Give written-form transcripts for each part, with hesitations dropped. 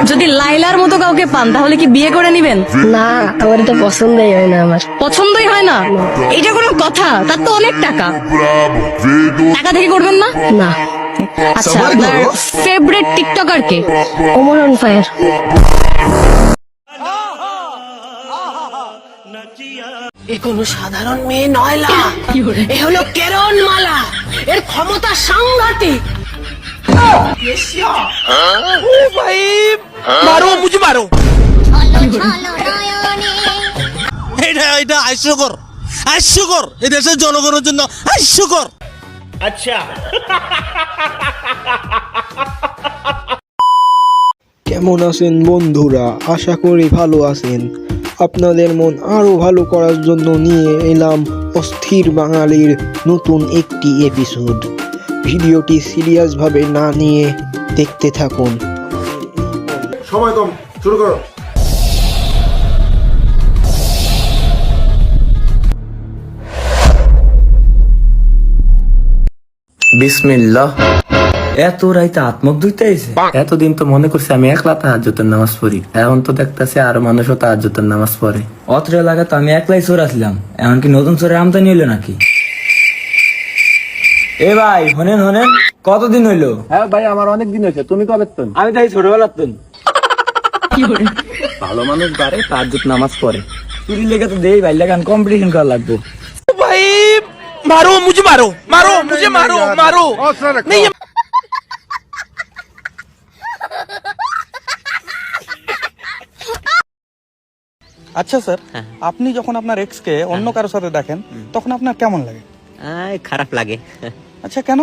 যদি লাইলার মতো কাউকে পান তাহলে কি বিয়ে করে নিবেন? না, আমার এটা পছন্দই হয় না। আমার পছন্দই হয় না? এটা কোনো কথা? তার তো অনেক টাকা। টাকা থেকে করবেন না? না। আচ্ছা, আপনার ফেভারিট টিকটকার কে? Omar on fire. এ কোনো সাধারণ মেয়ে নয়লা, এ হলো কেরন মালা। এর ক্ষমতা সাংঘাতিক। ভাই মারো, মুঝে মারো। এটা হাস্যকর, হাস্যকর। এই দেশের জনগণের জন্য হাস্যকর। আচ্ছা, কেমন আছেন বন্ধুরা? আশা করি ভালো আছেন। আপনাদের মন আরো ভালো করার জন্য নিয়ে এলাম অস্থির বাঙালির নতুন একটি এপিসোড। ভিডিওটি সিরিয়াসভাবে না নিয়ে দেখতে থাকুন। সময় কম, শুরু করো। বিসমিল্লাহ। এত রাইতে আত্মক ধুইতে আইছে? এতদিন তো মনে করছি আমি একলা তাহাজ্জুদের নামাজ পড়ি, এখন তো দেখতেছি আরো মানুষও তাহাজ্জুদের নামাজ পড়ে। অত্র এলাকা তো আমি একলাই চোর আসলাম, এমনকি নতুন চোরের আমদানি হইলো নাকি? এ ভাই হনেন হনেন, কতদিন হইলো? হ্যাঁ ভাই, আমার অনেক দিন হয়েছে। তুমি কবে? আমি তাই ছোটবেলার তুন। ভালো মানুষ বারে তাহাজ্জুদ নামাজ পড়ে, চুরি লেগে তো দেই ভাই, লেগান কম্পিটিশন করা লাগবো। ভাই মারো, মুঝে মারো, মারো, মুঝে মারো, মারো। আচ্ছা স্যার, আপনি যখন আপনার এক্স কে অন্য কারোর সাথে দেখেন তখন আপনার কেমন লাগে? খারাপ লাগে। আচ্ছা, কেন?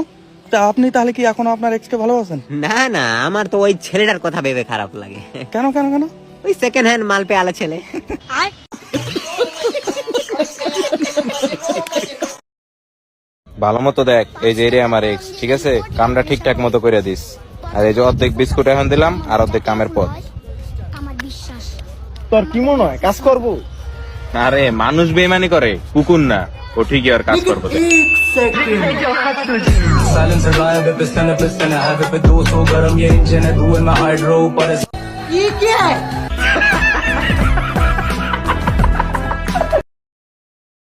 তা আপনি তাহলে কি এখনো আপনার এক্স কে ভালোবাসেন? না না, আমার তো ওই ছেলেটার কথা ভেবে খারাপ লাগে। কেন কেন কেন? ওই সেকেন্ড হ্যান্ড মাল পে আলা ছেলে। ভালো মতো দেখ, এই যে আমার এক্স, ঠিক আছে? কামটা ঠিকঠাক মতো করে দিস। আর এই যে অর্ধেক বিস্কুট এখন দিলাম, আর অর্ধেক কামের পথ। তোর কি মনে হয় কাজ করবো? আরে মানুষ বেইমানি করে, কুকুর না। ও ঠিকই আর কাজ করবো।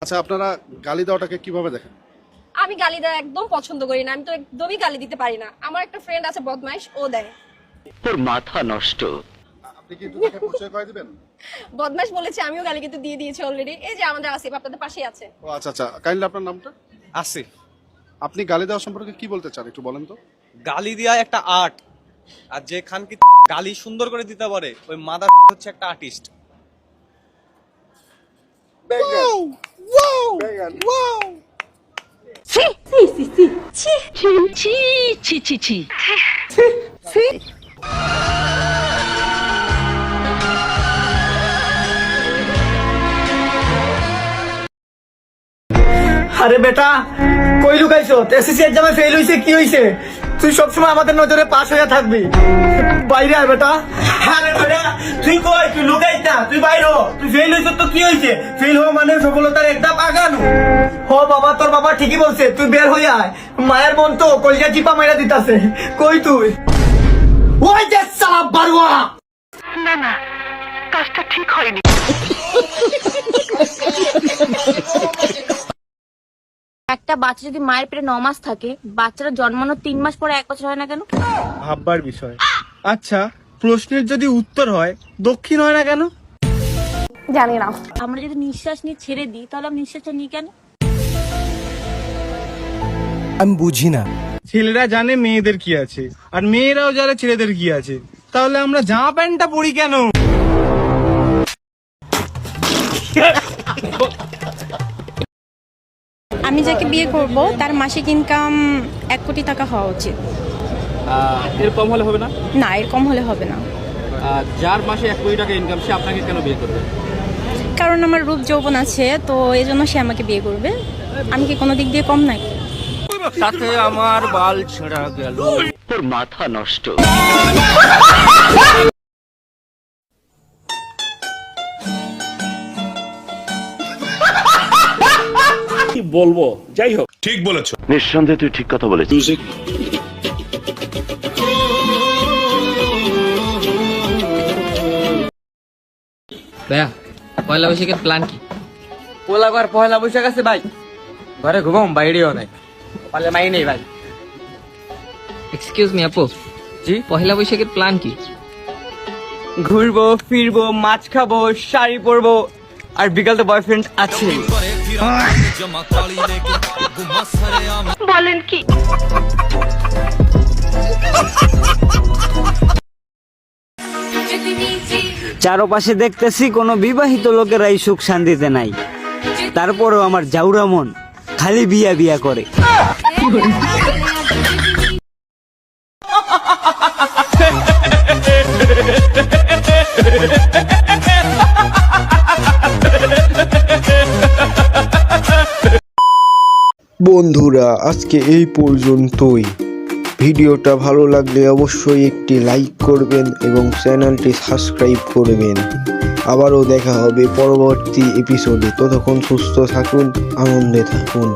আচ্ছা, আপনারা গালি দেওয়াটাকে কিভাবে দেখেন? আমি গালি দেওয়া একদম পছন্দ করি না। আমি তো একদমই গালি দিতে পারি না। আমার একটা ফ্রেন্ড আছে বদমাইশ, ও দেয়। তোর মাথা নষ্ট। আপনি কি একটু তাকে পরিচয় করে দিবেন? বদমাইশ বলেছে, আমিও গালি কিন্তু দিয়ে দিয়েছি অলরেডি। এই যে আমাদের আসিফ আপনাদের পাশেই আছে। ও আচ্ছা আচ্ছা, কাইন্ডলি আপনার নামটা? আসিফ। আপনি গালি দেওয়া সম্পর্কে কি বলতে চান, একটু বলেন তো। গালি দেওয়া একটা আর্ট, আর যে খান কি গালি সুন্দর করে দিতে পারে ওই মাদার হচ্ছে একটা আর্টিস্ট। আরে বেটা, কই লুকাইছো? এসএসসি এক্সামে ফেল হইছে, কি হইছে? তুই সবসময় আমাদের নজরে পাস হয়ে থাকবি। বাইরে আয় বেটা। আরে বেটা, তুই কই? তুই লুকাইস না, তুই বাইরে হ। তুই ফেল হইছ তো কি হইছে? ফেল হওয়া মানে সফলতার একটা আগানো। ও বাবা, তোর বাবা ঠিকই বলছে, তুই বের হয়ে আয়। মায়ের মন তো কলজা চিপা মাইরা দিতাছে। কই তুই? ওই যে সালা বারুয়া। না না, কাজটা ঠিক হয়নি। একটা বাচ্চা যদি মায়ের পেটে 9 মাস থাকে, বাচ্চাটা জন্মানোর 3 মাস পরে 1 বছর হয় না কেন? ভাববার বিষয়। আচ্ছা, প্রশ্নের যদি উত্তর হয় দক্ষিণ হয় না কেন? জানি না। আমরা যদি নিঃশ্বাস নিয়ে ছেড়ে দিই তাহলে আমরা নিঃশ্বাসটা নিই কেন? আমি বুঝি না। ছেলেরা জানে মেয়েদের কি আছে, আর মেয়েরাও জানে ছেলেদের কি আছে, তাহলে আমরা জামা প্যান্টটা পরি কেন? আমি যাকে বিয়ে করব তার মাসিক ইনকাম 1 কোটি টাকা হওয়া উচিত। এর কম হলে হবে না? না, এর কম হলে হবে না। যার মাসে 1 কোটি টাকা ইনকাম, সে আপনাকে কেন বিয়ে করবে? কারণ আমার রূপ যৌবন আছে, তো এই জন্য সে আমাকে বিয়ে করবে। আমি কি কোনো দিক দিয়ে কম নাকি? সাথে আমার বাল ছেঁড়া গেল। তোর মাথা নষ্ট। কি বলবো, যাই হোক। ঠিক বলেছো, নিঃসন্দেহে তুই ঠিক কথা বলেছিস। ভাইয়া পয়লা বৈশাখের প্ল্যান কি? পোলাবার পয়লা বৈশাখ আছে ভাই, ঘরে ঘুমাম, বাইরেও নাই, পালে মাই নেই ভাই। এক্সকিউজ মি আপু, জি? পয়লা বৈশাখের প্ল্যান কি? ঘুরবো ফিরবো, মাছ খাবো, শাড়ি পরবো, আর বিকালে বয়ফ্রেন্ড আছে। বলেন কি? চারপাশে দেখতেছি কোনো বিবাহিত লোকেরাই সুখ শান্তিতে নাই, তারপরেও আমার জাউরা মন খালি বিয়া বিয়া করে। বন্ধুরা আজকে এই পর্যন্তই। ভিডিওটা ভালো লাগলে অবশ্যই একটি লাইক করবেন এবং চ্যানেলটি সাবস্ক্রাইব করবেন। আবারও দেখা হবে পরবর্তী এপিসোডে। ততক্ষণ সুস্থ থাকুন, আনন্দে থাকুন।